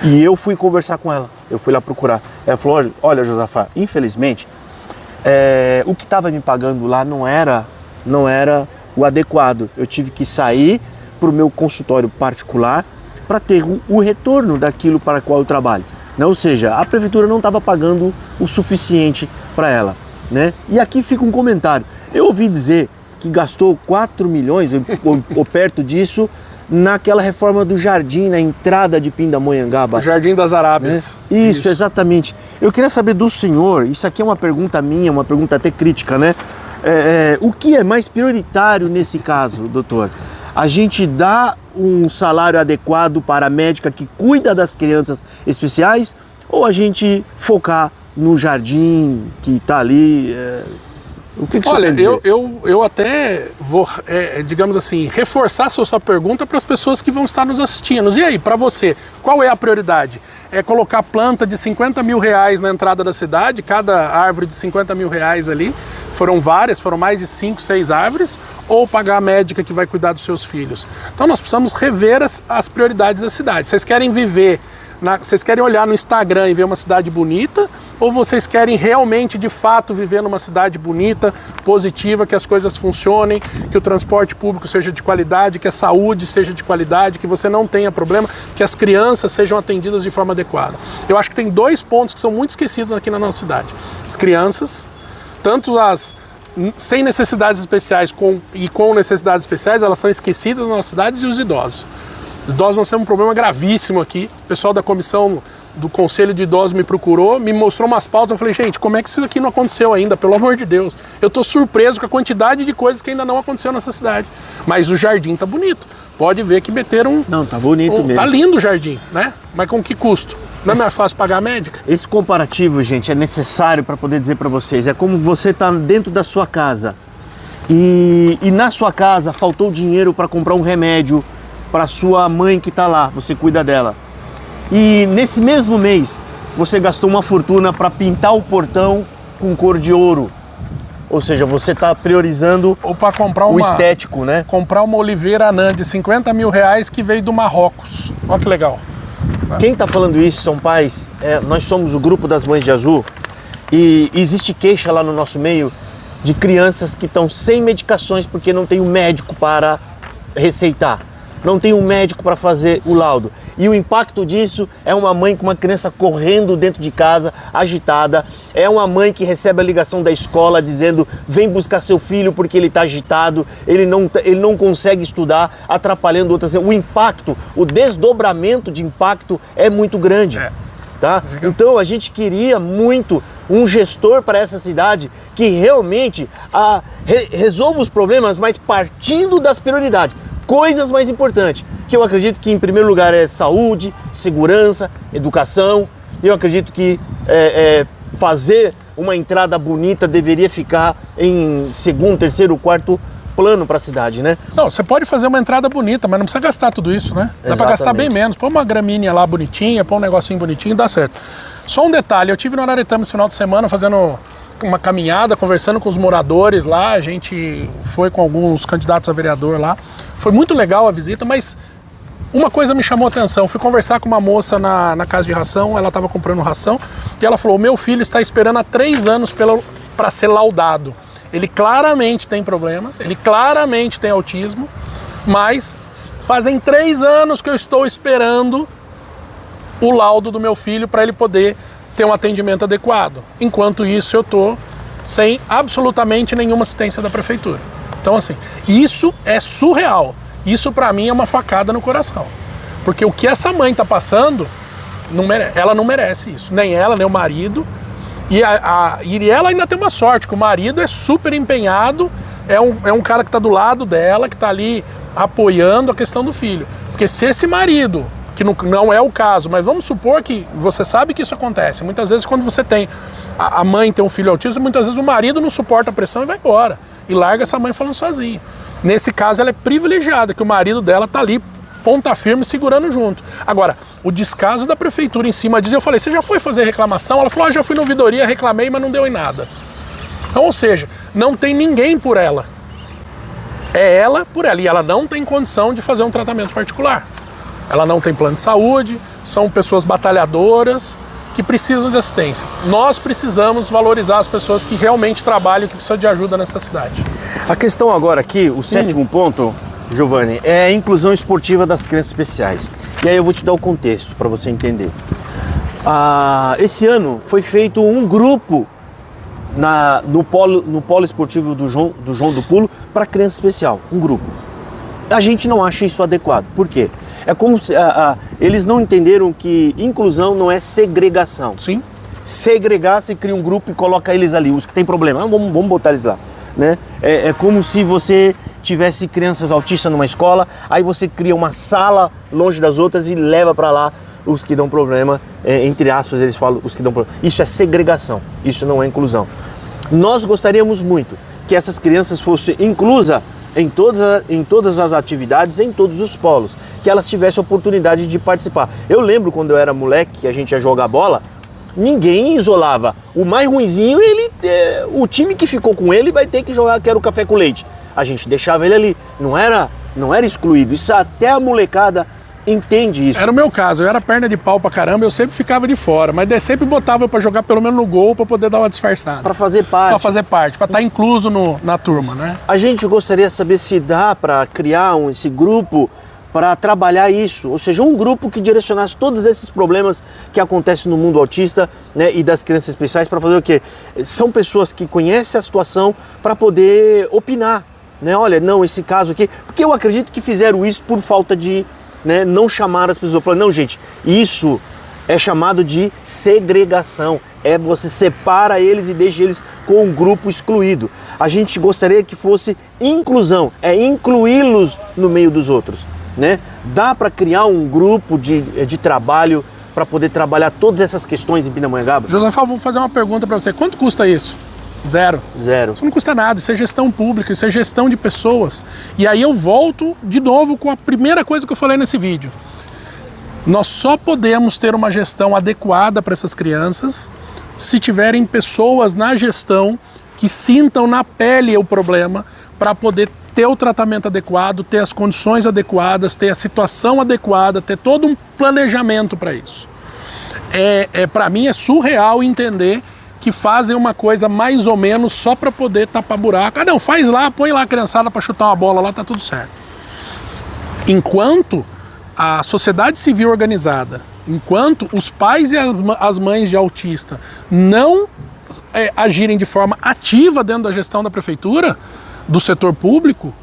E eu fui conversar com ela, eu fui lá procurar. Ela falou, olha Josafá, infelizmente, o que estava me pagando lá não era o adequado. Eu tive que sair para o meu consultório particular para ter o retorno daquilo para o qual eu trabalho. Ou seja, a prefeitura não estava pagando o suficiente para ela, né? E aqui fica um comentário. Eu ouvi dizer que gastou 4 milhões ou perto disso naquela reforma do jardim, na entrada de Pindamonhangaba. O Jardim das Arábias. Né? Isso, exatamente. Eu queria saber do senhor, isso aqui é uma pergunta minha, uma pergunta até crítica, né? O que é mais prioritário nesse caso, doutor? A gente dá um salário adequado para a médica que cuida das crianças especiais ou a gente focar no jardim que está ali? O que você Olha, quer dizer? eu até vou, digamos assim, reforçar a sua pergunta para as pessoas que vão estar nos assistindo. E aí, para você, qual é a prioridade? É colocar planta de 50 mil reais na entrada da cidade, cada árvore de 50 mil reais ali, foram várias, foram mais de 5, 6 árvores, ou pagar a médica que vai cuidar dos seus filhos? Então nós precisamos rever as prioridades da cidade. Vocês querem viver, vocês querem olhar no Instagram e ver uma cidade bonita, ou vocês querem realmente, de fato, viver numa cidade bonita, positiva, que as coisas funcionem, que o transporte público seja de qualidade, que a saúde seja de qualidade, que você não tenha problema, que as crianças sejam atendidas de forma adequada? Eu acho que tem 2 pontos que são muito esquecidos aqui na nossa cidade. As crianças, tanto as sem necessidades especiais e com necessidades especiais, elas são esquecidas nas nossas cidades, e os idosos. Os idosos nós temos um problema gravíssimo aqui. O pessoal da comissão do Conselho de Idosos me procurou, me mostrou umas pautas, eu falei, gente, como é que isso aqui não aconteceu ainda, pelo amor de Deus? Eu tô surpreso com a quantidade de coisas que ainda não aconteceu nessa cidade. Mas o jardim tá bonito. Pode ver que meteram Não, tá bonito mesmo. Tá lindo o jardim, né? Mas com que custo? Não é mais fácil pagar a médica? Esse comparativo, gente, é necessário para poder dizer para vocês. É como você tá dentro da sua casa e na sua casa faltou dinheiro para comprar um remédio para sua mãe que tá lá, você cuida dela. E nesse mesmo mês você gastou uma fortuna para pintar o portão com cor de ouro. Ou seja, você está priorizando ou para comprar o estético, né? Comprar uma oliveira anã de 50 mil reais que veio do Marrocos. Olha que legal. Quem está falando isso são pais. Nós somos o grupo das Mães de Azul e existe queixa lá no nosso meio de crianças que estão sem medicações porque não tem um médico para receitar, não tem um médico para fazer o laudo. E o impacto disso é uma mãe com uma criança correndo dentro de casa, agitada. É uma mãe que recebe a ligação da escola dizendo vem buscar seu filho porque ele está agitado, ele não consegue estudar, atrapalhando outras. O impacto, o desdobramento de impacto é muito grande. Tá? Então a gente queria muito um gestor para essa cidade que realmente resolva os problemas, mas partindo das prioridades. Coisas mais importantes, que eu acredito que em primeiro lugar é saúde, segurança, educação. Eu acredito que fazer uma entrada bonita deveria ficar em segundo, terceiro, quarto plano para a cidade, né? Não, você pode fazer uma entrada bonita, mas não precisa gastar tudo isso, né? Dá para gastar bem menos. Põe uma gramínea lá bonitinha, põe um negocinho bonitinho, dá certo. Só um detalhe, eu tive no Araretama esse final de semana fazendo uma caminhada, conversando com os moradores lá, a gente foi com alguns candidatos a vereador lá. Foi muito legal a visita, mas uma coisa me chamou a atenção. Eu fui conversar com uma moça na casa de ração, ela estava comprando ração, e ela falou, o meu filho está esperando há 3 anos para ser laudado. Ele claramente tem problemas, ele claramente tem autismo, mas fazem 3 anos que eu estou esperando o laudo do meu filho para ele poder ter um atendimento adequado. Enquanto isso, eu estou sem absolutamente nenhuma assistência da prefeitura. Então, assim, isso é surreal. Isso, para mim, é uma facada no coração. Porque o que essa mãe está passando, ela não merece isso. Nem ela, nem o marido. E ela ainda tem uma sorte, que o marido é super empenhado, é um cara que está do lado dela, que está ali apoiando a questão do filho. Porque se esse marido, que não é o caso, mas vamos supor que você sabe que isso acontece. Muitas vezes quando você tem, a mãe tem um filho autista, muitas vezes o marido não suporta a pressão e vai embora. E larga essa mãe falando sozinha. Nesse caso ela é privilegiada, que o marido dela está ali, ponta firme, segurando junto. Agora, o descaso da prefeitura em cima disso, eu falei, você já foi fazer reclamação? Ela falou, já fui na ouvidoria, reclamei, mas não deu em nada. Então, ou seja, não tem ninguém por ela. É ela por ela. E ela não tem condição de fazer um tratamento particular. Ela não tem plano de saúde, são pessoas batalhadoras que precisam de assistência. Nós precisamos valorizar as pessoas que realmente trabalham e que precisam de ajuda nessa cidade. A questão agora aqui, o sétimo ponto, Giovanni, é a inclusão esportiva das crianças especiais. E aí eu vou te dar o contexto para você entender. Esse ano foi feito um grupo no polo esportivo do João do Pulo para criança especial, um grupo. A gente não acha isso adequado. Por quê? É como se eles não entenderam que inclusão não é segregação. Sim. Segregar, você cria um grupo e coloca eles ali, os que têm problema. Vamos botar eles lá. Né? É como se você tivesse crianças autistas numa escola, aí você cria uma sala longe das outras e leva para lá os que dão problema, entre aspas, eles falam os que dão problema. Isso é segregação, isso não é inclusão. Nós gostaríamos muito que essas crianças fossem inclusas em todas as atividades, em todos os polos, que elas tivessem a oportunidade de participar. Eu lembro quando eu era moleque, que a gente ia jogar bola, ninguém isolava. O mais ruinzinho, o time que ficou com ele vai ter que jogar, que era o café com leite. A gente deixava ele ali, não era excluído. Isso até a molecada entende isso. Era o meu caso, eu era perna de pau pra caramba, eu sempre ficava de fora, mas eu sempre botava pra jogar pelo menos no gol pra poder dar uma disfarçada. Pra fazer parte. Pra fazer parte, pra estar incluso na turma, né? A gente gostaria de saber se dá pra criar esse grupo para trabalhar isso, ou seja, um grupo que direcionasse todos esses problemas que acontecem no mundo autista, né, e das crianças especiais, para fazer o quê? São pessoas que conhecem a situação para poder opinar, né? Olha, não, esse caso aqui, porque eu acredito que fizeram isso por falta de, né, não chamar as pessoas, falar, não, gente, isso É chamado de segregação. É você separa eles e deixa eles com um grupo excluído. A gente gostaria que fosse inclusão, é incluí-los no meio dos outros, né? Dá para criar um grupo de trabalho para poder trabalhar todas essas questões em Pindamonhangaba? Josafá, vou fazer uma pergunta para você. Quanto custa isso? Zero. Isso não custa nada, isso é gestão pública, isso é gestão de pessoas. E aí eu volto de novo com a primeira coisa que eu falei nesse vídeo. Nós só podemos ter uma gestão adequada para essas crianças se tiverem pessoas na gestão que sintam na pele o problema para poder ter o tratamento adequado, ter as condições adequadas, ter a situação adequada, ter todo um planejamento para isso. Para mim é surreal entender que fazem uma coisa mais ou menos só para poder tapar buraco. Ah não, faz lá, põe lá a criançada para chutar uma bola lá, tá tudo certo. Enquanto a sociedade civil organizada, enquanto os pais e as mães de autista não agirem de forma ativa dentro da gestão da prefeitura, do setor público,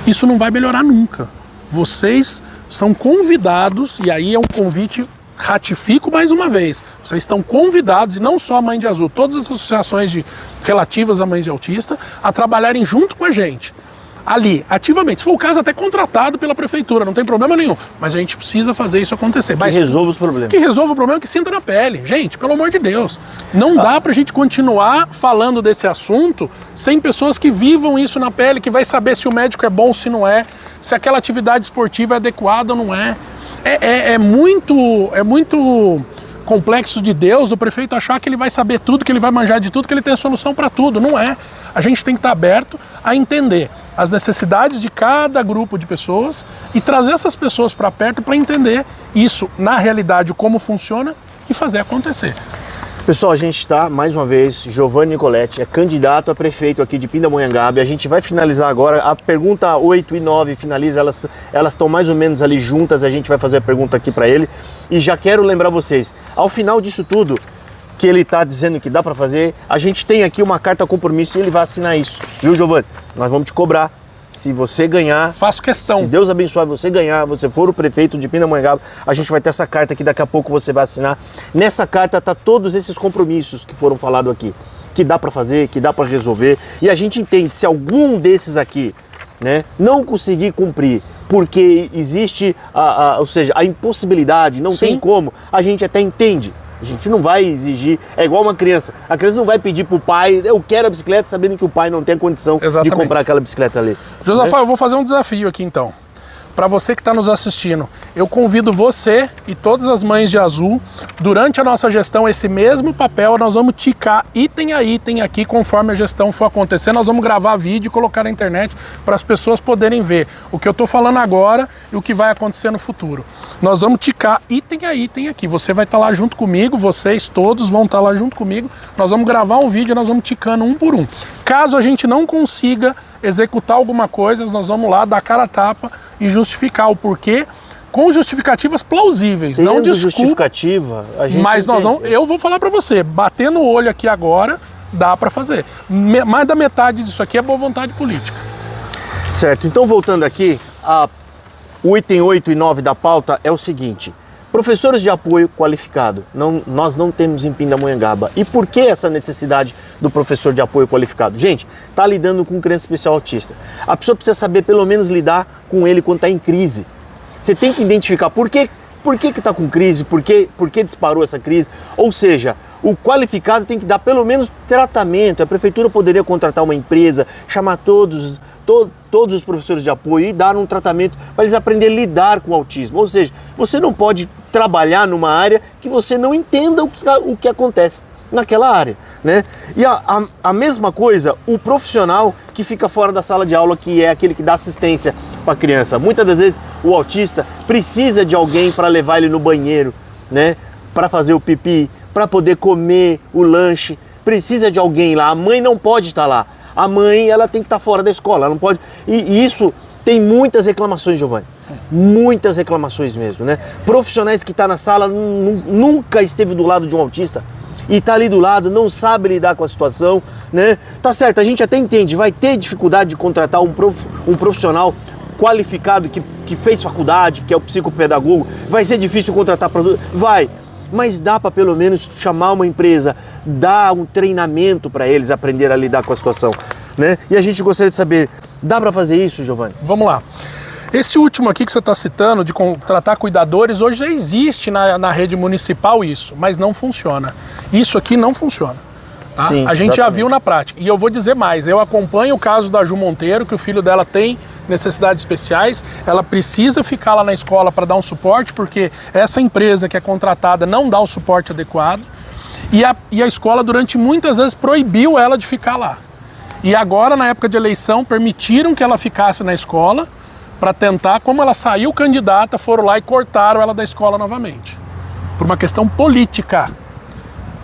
isso não vai melhorar nunca. Vocês são convidados, e aí é um convite, ratifico mais uma vez, vocês estão convidados, e não só a Mãe de Azul, todas as associações relativas a mães de autista, a trabalharem junto com a gente. Ali, ativamente, se for o caso, até contratado pela prefeitura, não tem problema nenhum, mas a gente precisa fazer isso acontecer. Que resolva os problemas. Que resolva o problema, que sinta na pele. Gente, pelo amor de Deus, não dá pra gente continuar falando desse assunto sem pessoas que vivam isso na pele, que vai saber se o médico é bom ou se não é, se aquela atividade esportiva é adequada ou não é. É muito complexo de Deus o prefeito achar que ele vai saber tudo, que ele vai manjar de tudo, que ele tem a solução para tudo. Não é. A gente tem que estar aberto a entender as necessidades de cada grupo de pessoas e trazer essas pessoas para perto para entender isso na realidade, como funciona e fazer acontecer. Pessoal, a gente está, mais uma vez, Giovanni Nicoletti, é candidato a prefeito aqui de Pindamonhangaba. A gente vai finalizar agora, a pergunta 8 e 9 finaliza, elas estão mais ou menos ali juntas, a gente vai fazer a pergunta aqui para ele. E já quero lembrar vocês, ao final disso tudo, que ele está dizendo que dá para fazer, a gente tem aqui uma carta compromisso e ele vai assinar isso. Viu, Giovanni? Nós vamos te cobrar. Se você ganhar... Faço questão. Se Deus abençoar você ganhar, você for o prefeito de Pindamonhangaba, a gente vai ter essa carta que daqui a pouco você vai assinar. Nessa carta tá todos esses compromissos que foram falados aqui. Que dá para fazer, que dá para resolver. E a gente entende, se algum desses aqui, né, não conseguir cumprir, porque existe, ou seja, a impossibilidade, não tem como, a gente até entende. A gente não vai exigir, é igual uma criança. A criança não vai pedir pro pai, eu quero a bicicleta, sabendo que o pai não tem condição de comprar aquela bicicleta ali. Josafá, eu vou fazer um desafio aqui então. Para você que está nos assistindo, eu convido você e todas as mães de azul, durante a nossa gestão, esse mesmo papel, nós vamos ticar item a item aqui, conforme a gestão for acontecer, nós vamos gravar vídeo e colocar na internet para as pessoas poderem ver o que eu estou falando agora e o que vai acontecer no futuro. Nós vamos ticar item a item aqui, você vai estar lá junto comigo, vocês todos vão estar lá junto comigo, nós vamos gravar um vídeo e nós vamos ticando um por um. Caso a gente não consiga executar alguma coisa, nós vamos lá dar cara a tapa e justificar o porquê com justificativas plausíveis, tendo não desculpa, justificativa, a gente mas eu vou falar para você, batendo o olho aqui agora, dá para fazer. Mais da metade disso aqui é boa vontade política. Certo, então voltando aqui, o item 8 e 9 da pauta é o seguinte: professores de apoio qualificado, nós não temos em Pindamonhangaba. E por que essa necessidade do professor de apoio qualificado? Gente, está lidando com criança especial autista. A pessoa precisa saber pelo menos lidar com ele quando está em crise. Você tem que identificar por que está com crise, por que disparou essa crise. Ou seja, o qualificado tem que dar pelo menos tratamento. A prefeitura poderia contratar uma empresa, chamar todos os professores de apoio e dar um tratamento para eles aprenderem a lidar com o autismo. Ou seja, você não pode trabalhar numa área que você não entenda o que acontece naquela área, né? E a mesma coisa, o profissional que fica fora da sala de aula, que é aquele que dá assistência para a criança. Muitas das vezes o autista precisa de alguém para levar ele no banheiro, né? Para fazer o pipi, para poder comer o lanche. Precisa de alguém lá. A mãe não pode estar lá. A mãe, ela tem que estar fora da escola, ela não pode... E isso tem muitas reclamações, Giovanni. Muitas reclamações mesmo, né? Profissionais que estão na sala, nunca esteve do lado de um autista e está ali do lado, não sabe lidar com a situação, né? Tá certo, a gente até entende, vai ter dificuldade de contratar um profissional qualificado, que fez faculdade, que é o psicopedagogo, vai ser difícil contratar produto? Vai. Mas dá para pelo menos chamar uma empresa, dar um treinamento para eles aprender a lidar com a situação, né? E a gente gostaria de saber, dá para fazer isso, Giovanni? Vamos lá. Esse último aqui que você está citando, de contratar cuidadores, hoje já existe na rede municipal isso, mas não funciona. Isso aqui não funciona. Tá? Sim, a gente exatamente. já viu na prática. E eu vou dizer mais, eu acompanho o caso da Ju Monteiro, que o filho dela tem necessidades especiais, ela precisa ficar lá na escola para dar um suporte, porque essa empresa que é contratada não dá o suporte adequado, e a escola durante muitas vezes proibiu ela de ficar lá. E agora, na época de eleição, permitiram que ela ficasse na escola para tentar, como ela saiu candidata, foram lá e cortaram ela da escola novamente. Por uma questão política.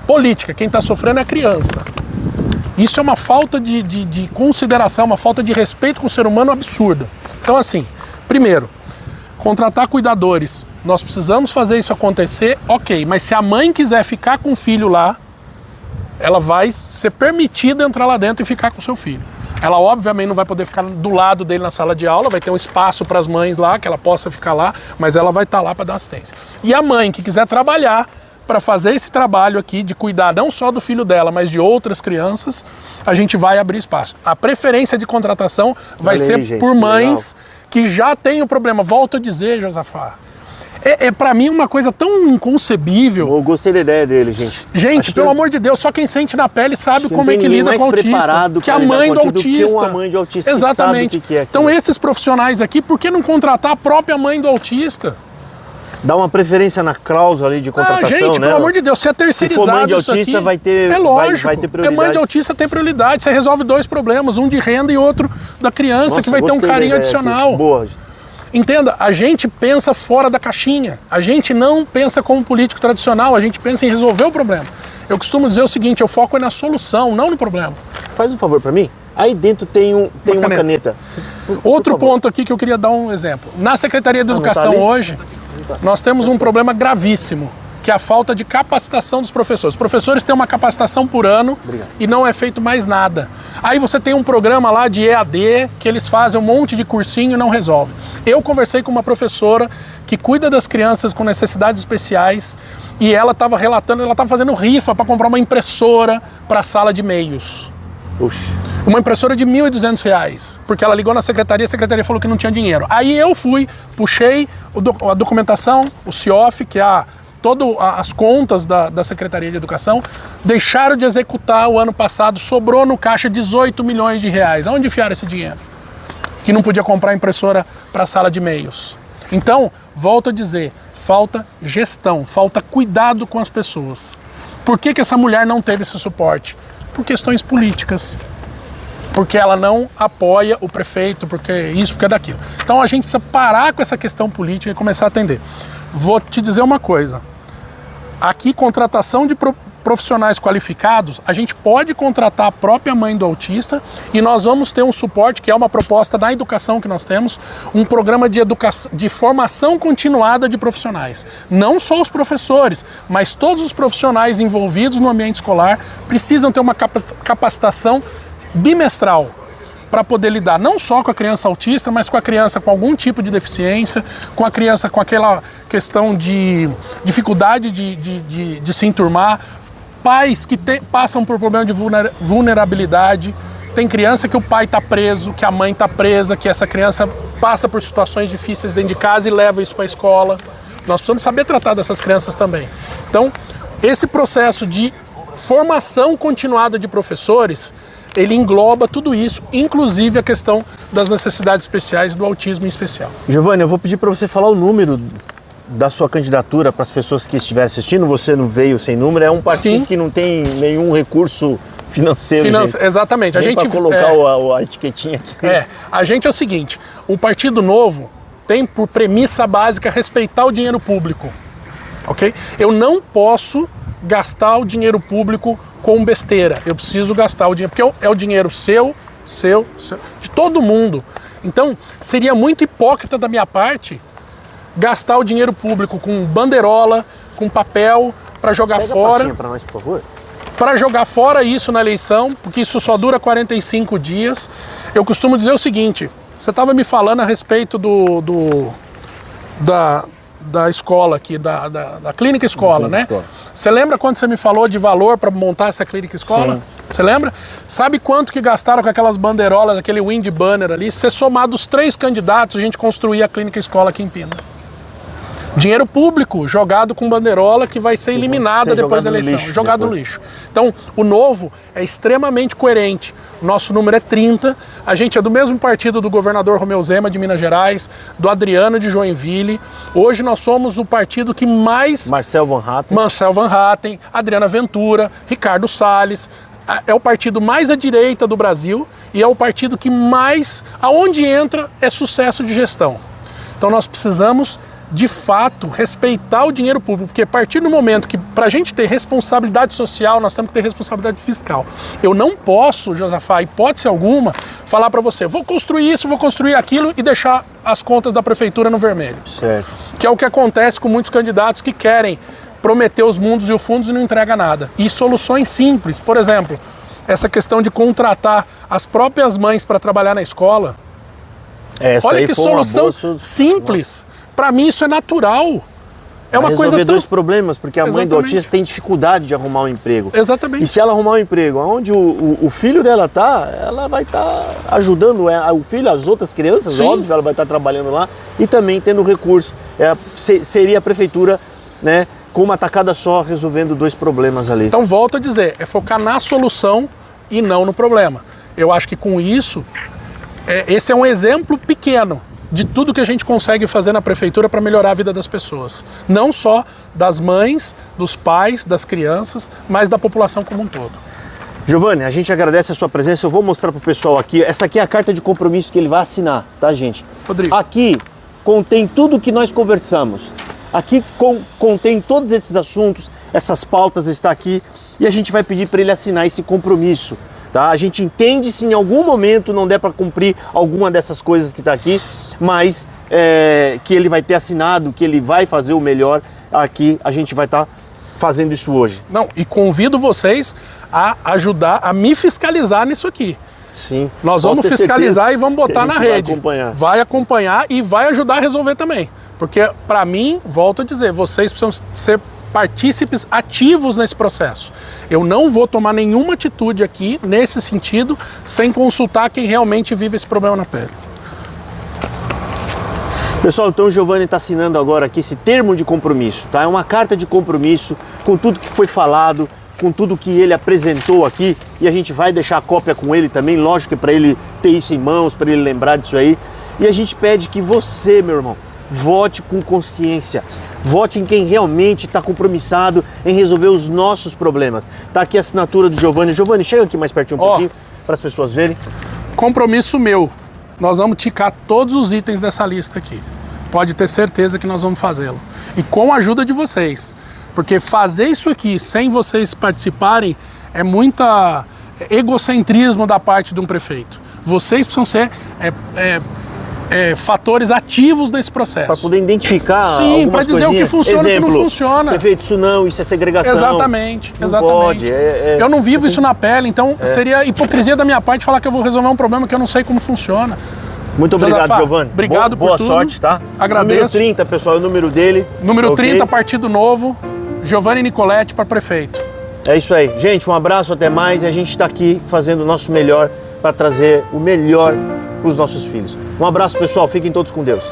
Política, quem está sofrendo é a criança. Isso é uma falta de consideração, uma falta de respeito com o ser humano absurda. Então, assim, primeiro, contratar cuidadores. Nós precisamos fazer isso acontecer, ok. Mas se a mãe quiser ficar com o filho lá, ela vai ser permitida entrar lá dentro e ficar com o seu filho. Ela, obviamente, não vai poder ficar do lado dele na sala de aula, vai ter um espaço para as mães lá, que ela possa ficar lá, mas ela vai estar lá para dar assistência. E a mãe que quiser trabalhar, para fazer esse trabalho aqui de cuidar não só do filho dela, mas de outras crianças, a gente vai abrir espaço. A preferência de contratação vai ser gente, por mães que já têm o problema. Volto a dizer, Josafá, é para mim uma coisa tão inconcebível. Eu gostei da ideia dele, gente. Gente, pelo amor de Deus, só quem sente na pele sabe como é que lida com o autista. Que a mãe do autista. Que uma mãe de autista. Exatamente. Sabe o que é então esses profissionais aqui, por que não contratar a própria mãe do autista? Dá uma preferência na cláusula ali de contratação, gente, né? pelo amor de Deus, se é terceirizado. Se for mãe de autista, aqui, vai ter, é lógico, vai ter prioridade. Mãe de autista tem prioridade. Você resolve dois problemas, um de renda e outro da criança. Nossa, que vai ter um carinho adicional. Boa. Entenda, a gente pensa fora da caixinha. A gente não pensa como político tradicional, a gente pensa em resolver o problema. Eu costumo dizer o seguinte, eu foco na solução, não no problema. Faz um favor para mim. Aí dentro tem uma caneta. Outro ponto aqui que eu queria dar um exemplo. Na Secretaria de Educação hoje, nós temos um problema gravíssimo, que é a falta de capacitação dos professores. Os professores têm uma capacitação por ano e não é feito mais nada. Aí você tem um programa lá de EAD, que eles fazem um monte de cursinho e não resolve. Eu conversei com uma professora que cuida das crianças com necessidades especiais e ela estava relatando, ela estava fazendo rifa para comprar uma impressora para a sala de meios. Oxi. Uma impressora de R$ 1.200, porque ela ligou na secretaria, a secretaria falou que não tinha dinheiro. Aí eu puxei a documentação, o CIOF, que é todas as contas da Secretaria de Educação, deixaram de executar o ano passado, sobrou no caixa 18 milhões de reais. Aonde enfiaram esse dinheiro? Que não podia comprar impressora para a sala de meios. Então, volto a dizer, falta gestão, falta cuidado com as pessoas. Por que essa mulher não teve esse suporte? Por questões políticas. Porque ela não apoia o prefeito, porque isso, porque daquilo. Então a gente precisa parar com essa questão política e começar a atender. Vou te dizer uma coisa. Aqui, contratação de profissionais qualificados, a gente pode contratar a própria mãe do autista e nós vamos ter um suporte, que é uma proposta da educação que nós temos, um programa de formação continuada de profissionais. Não só os professores, mas todos os profissionais envolvidos no ambiente escolar precisam ter uma capacitação bimestral para poder lidar não só com a criança autista, mas com a criança com algum tipo de deficiência, com a criança com aquela questão de dificuldade de se enturmar, pais que passam por problema de vulnerabilidade. Tem criança que o pai está preso, que a mãe está presa, que essa criança passa por situações difíceis dentro de casa e leva isso para a escola. Nós precisamos saber tratar dessas crianças também. Então, esse processo de formação continuada de professores, ele engloba tudo isso, inclusive a questão das necessidades especiais, do autismo em especial. Giovanni, eu vou pedir para você falar o número da sua candidatura para as pessoas que estiverem assistindo. Você não veio sem número, é um partido que não tem nenhum recurso financeiro. Exatamente. A gente para colocar a etiquetinha aqui. A gente é o seguinte, o Partido Novo tem por premissa básica respeitar o dinheiro público, ok? Eu não posso gastar o dinheiro público com besteira. Eu preciso gastar o dinheiro, porque é o dinheiro seu, de todo mundo. Então, seria muito hipócrita da minha parte gastar o dinheiro público com bandeirola, com papel, para jogar fora. Para nós, por favor. Para jogar fora isso na eleição, porque isso só dura 45 dias. Eu costumo dizer o seguinte, você estava me falando a respeito da escola aqui, da clínica escola, né? Você lembra quando você me falou de valor para montar essa clínica escola? Sim. Você lembra? Sabe quanto que gastaram com aquelas bandeirolas, aquele wind banner ali? Se você somar dos 3 candidatos, a gente construía a clínica escola aqui em Pina. Dinheiro público jogado com bandeirola que vai ser eliminada depois da eleição, jogado no lixo. Então, o Novo é extremamente coerente. O nosso número é 30, a gente é do mesmo partido do governador Romeu Zema de Minas Gerais, do Adriano de Joinville. Hoje nós somos o partido que mais... Marcel Van Hatten, Adriana Ventura, Ricardo Salles. É o partido mais à direita do Brasil e é o partido que mais, aonde entra, é sucesso de gestão. Então nós precisamos, de fato, respeitar o dinheiro público, porque a partir do momento que, para a gente ter responsabilidade social, nós temos que ter responsabilidade fiscal. Eu não posso, Josafá, hipótese alguma, falar para você, vou construir isso, vou construir aquilo e deixar as contas da prefeitura no vermelho. Certo. Que é o que acontece com muitos candidatos que querem prometer os mundos e os fundos e não entrega nada. E soluções simples, por exemplo, essa questão de contratar as próprias mães para trabalhar na escola. Olha que solução simples. Para mim isso é natural. É uma coisa tão... dois problemas, porque a mãe do autista tem dificuldade de arrumar um emprego. Exatamente. E se ela arrumar um emprego onde o filho dela tá, ela vai estar ajudando o filho, as outras crianças, Sim. óbvio, ela vai estar trabalhando lá e também tendo recurso. Seria a prefeitura, né, com uma tacada só, resolvendo 2 problemas ali. Então, volto a dizer, é focar na solução e não no problema. Eu acho que com isso, esse é um exemplo pequeno de tudo que a gente consegue fazer na prefeitura para melhorar a vida das pessoas. Não só das mães, dos pais, das crianças, mas da população como um todo. Giovanni, a gente agradece a sua presença. Eu vou mostrar para o pessoal aqui. Essa aqui é a carta de compromisso que ele vai assinar, tá, gente? Rodrigo. Aqui contém tudo o que nós conversamos. Aqui contém todos esses assuntos, essas pautas está aqui e a gente vai pedir para ele assinar esse compromisso. Tá? A gente entende se em algum momento não der para cumprir alguma dessas coisas que está aqui, mas que ele vai ter assinado, que ele vai fazer o melhor. Aqui a gente vai estar fazendo isso hoje. Não, e convido vocês a ajudar a me fiscalizar nisso aqui. Sim. Nós vamos fiscalizar e vamos botar na rede. Vai acompanhar e vai ajudar a resolver também. Porque, para mim, volto a dizer, vocês precisam ser partícipes ativos nesse processo. Eu não vou tomar nenhuma atitude aqui, nesse sentido, sem consultar quem realmente vive esse problema na pele. Pessoal, então o Giovanni está assinando agora aqui esse termo de compromisso, tá? É uma carta de compromisso com tudo que foi falado, com tudo que ele apresentou aqui, e a gente vai deixar a cópia com ele também, lógico que para ele ter isso em mãos, para ele lembrar disso aí. E a gente pede que você, meu irmão, vote com consciência, vote em quem realmente está compromissado em resolver os nossos problemas. Tá aqui a assinatura do Giovanni. Giovanni, chega aqui mais pertinho um pouquinho para as pessoas verem. Compromisso meu, nós vamos ticar todos os itens dessa lista aqui. Pode ter certeza que nós vamos fazê-lo. E com a ajuda de vocês, porque fazer isso aqui sem vocês participarem é muita egocentrismo da parte de um prefeito. Vocês precisam ser fatores ativos nesse processo. Para poder identificar. Sim, para dizer o que funciona e o que não funciona. Prefeito, isso não, isso é segregação. Exatamente, não exatamente. Pode, eu não vivo isso na pele, então seria hipocrisia da minha parte falar que eu vou resolver um problema que eu não sei como funciona. Muito obrigado, Giovanni. Obrigado por tudo. Boa sorte, tá? Agradeço. Número 30, pessoal, é o número dele. Número 30, Partido Novo, Giovanni Nicoletti para prefeito. É isso aí. Gente, um abraço, até mais. E a gente está aqui fazendo o nosso melhor para trazer o melhor para os nossos filhos. Um abraço, pessoal. Fiquem todos com Deus.